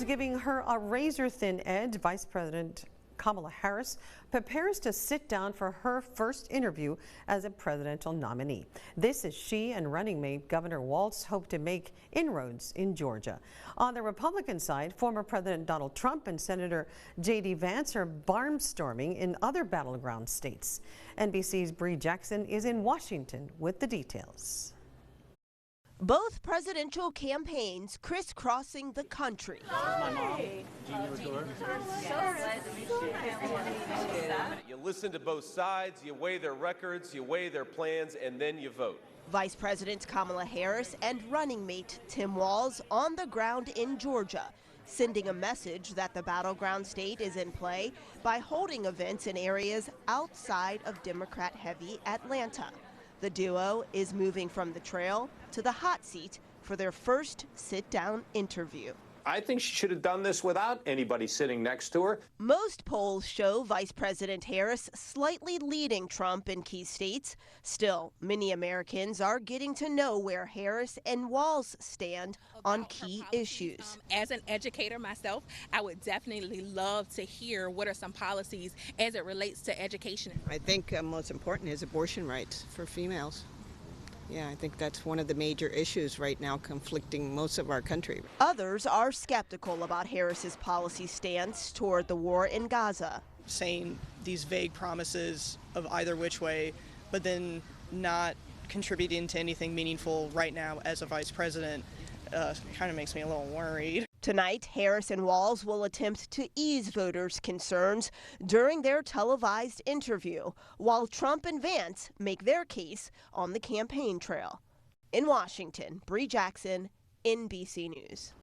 giving her a razor-thin edge. Vice President Kamala Harris prepares to sit down for her first interview as a presidential nominee. This is she and running mate Governor Walz hope to make inroads in Georgia. On the Republican side, former President Donald Trump and Senator J.D. Vance are barnstorming in other battleground states. NBC's Bree Jackson is in Washington with the details. Both presidential campaigns crisscrossing the country. You listen to both sides, you weigh their records, you weigh their plans, and then you vote. Vice President Kamala Harris and running mate Tim Walz on the ground in Georgia, sending a message that the battleground state is in play by holding events in areas outside of Democrat-heavy Atlanta. The duo is moving from the trail to the hot seat for their first sit-down interview. I think she should have done this without anybody sitting next to her. Most polls show Vice President Harris slightly leading Trump in key states. Still, many Americans are getting to know where Harris and Walz stand on key issues. As an educator myself, I would definitely love to hear what are some policies as it relates to education. I think most important is abortion rights for females. Yeah, I think that's one of the major issues right now conflicting most of our country. Others are skeptical about Harris's policy stance toward the war in Gaza. Saying these vague promises of either which way, but then not contributing to anything meaningful right now as a vice president kind of makes me a little worried. Tonight, Harris and Walz will attempt to ease voters' concerns during their televised interview, while Trump and Vance make their case on the campaign trail. In Washington, Bree Jackson, NBC News.